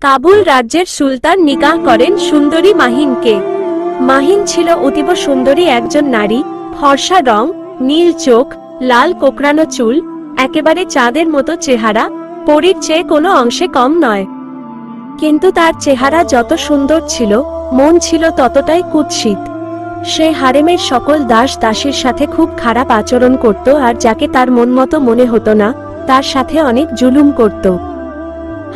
কাবুল রাজ্যের সুলতান নিকাহ করেন সুন্দরী মাহিনকে। মাহিন ছিল অতীব সুন্দরী একজন নারী, ফর্সা রং, নীল চোখ, লাল কোকড়ানো চুল, একেবারে চাঁদের মতো চেহারা, পরীর চেয়ে কোনো অংশে কম নয়। কিন্তু তার চেহারা যত সুন্দর ছিল, মন ছিল ততটাই কুৎসিত। সে হারেমের সকল দাস দাসীর সাথে খুব খারাপ আচরণ করত, আর যাকে তার মন মতো মনে হতো না তার সাথে অনেক জুলুম করত।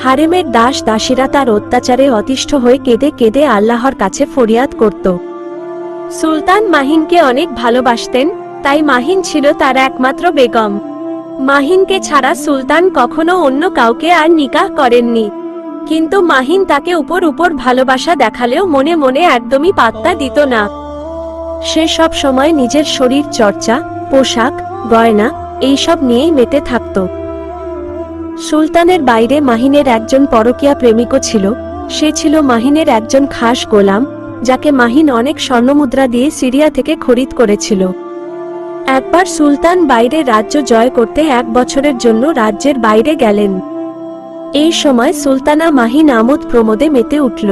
হারেমের দাস দাসীরা তার অত্যাচারে অতিষ্ঠ হয়ে কেঁদে কেঁদে আল্লাহর কাছে ফরিয়াদ করত। সুলতান মাহিনকে অনেক ভালোবাসতেন, তাই মাহিন ছিল তার একমাত্র বেগম। মাহিনকে ছাড়া সুলতান কখনো অন্য কাউকে আর নিকাহ করেননি। কিন্তু মাহিন তাকে উপর উপর ভালোবাসা দেখালেও মনে মনে একদমই পাত্তা দিত না। সে সব সময় নিজের শরীর চর্চা, পোশাক, গয়না এইসব নিয়েই মেতে থাকত। সুলতানের বাইরে মাহিনের একজন পরকীয়া প্রেমিকও ছিল। সে ছিল মাহিনের একজন খাস গোলাম, যাকে মাহিন অনেক স্বর্ণমুদ্রা দিয়ে সিরিয়া থেকে খরিদ করেছিল। একবার সুলতান বাইরে রাজ্য জয় করতে 1 বছরের জন্য রাজ্যের বাইরে গেলেন। এই সময় সুলতানা মাহিন আমোদ প্রমোদে মেতে উঠল।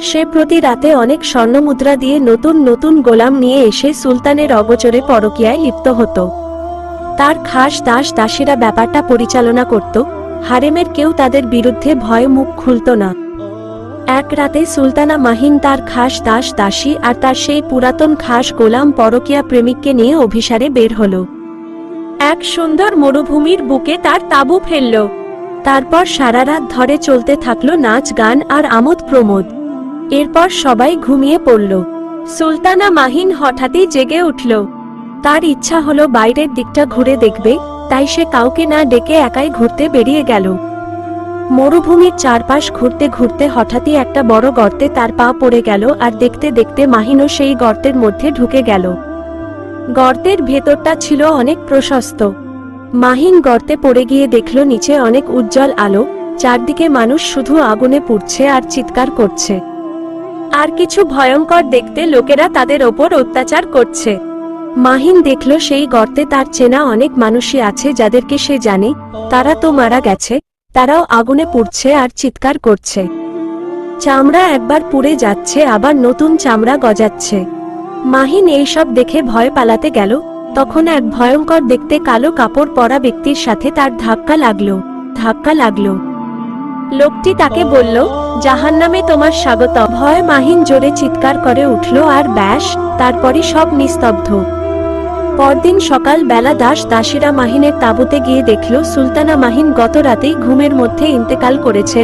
সে প্রতি রাতে অনেক স্বর্ণমুদ্রা দিয়ে নতুন নতুন গোলাম নিয়ে এসে সুলতানের অগোচরে পরকীয়ায় লিপ্ত হতো। তার খাস দাস দাসীরা ব্যাপারটা পরিচালনা করত। হারেমের কেউ তাদের বিরুদ্ধে ভয়ে মুখ খুলত না। এক রাতে সুলতানা মাহিন তার খাস দাস দাসী আর তার সেই পুরাতন খাস গোলাম পরকীয়া প্রেমিককে নিয়ে অভিসারে বের হল। এক সুন্দর মরুভূমির বুকে তার তাঁবু ফেলল। তারপর সারা রাত ধরে চলতে থাকলো নাচ গান আর আমোদ প্রমোদ। এরপর সবাই ঘুমিয়ে পড়ল। সুলতানা মাহিন হঠাৎই জেগে উঠল। তার ইচ্ছা হলো বাইরের দিকটা ঘুরে দেখবে, তাই সে কাউকে না ডেকে একাই ঘুরতে বেরিয়ে গেল। মরুভূমির চারপাশ ঘুরতে ঘুরতে হঠাৎই একটা বড় গর্তে তার পা পড়ে গেল, আর দেখতে দেখতে মাহিনও সেই গর্তের মধ্যে ঢুকে গেল। গর্তের ভেতরটা ছিল অনেক প্রশস্ত। মাহিন গর্তে পড়ে গিয়ে দেখল নিচে অনেক উজ্জ্বল আলো, চারদিকে মানুষ শুধু আগুনে পুড়ছে আর চিৎকার করছে। আর কিছু ভয়ঙ্কর দেখতে লোকেরা তাদের ওপর অত্যাচার করছে। মাহিন দেখল সেই গর্তে তার চেনা অনেক মানুষই আছে যাদেরকে সে জানে। তারা তো মারা গেছে, তারাও আগুনে পুড়ছে আর চিৎকার করছে। চামড়া একবার পুড়ে যাচ্ছে, আবার নতুন চামড়া গজাচ্ছে। মাহিন এইসব দেখে ভয় পালাতে গেল। তখন এক ভয়ঙ্কর দেখতে কালো কাপড় পরা ব্যক্তির সাথে তার ধাক্কা লাগলো। লোকটি তাকে বলল, জাহান্নামে তোমার স্বাগত। ভয় মাহিন জোরে চিৎকার করে উঠল, আর ব্যাস, তারপরই সব নিস্তব্ধ। পরদিন সকাল বেলা দাস দাসীরা মাহিনের তাঁবুতে গিয়ে দেখল সুলতানা মাহিন গত রাতেই ঘুমের মধ্যে ইন্তেকাল করেছে।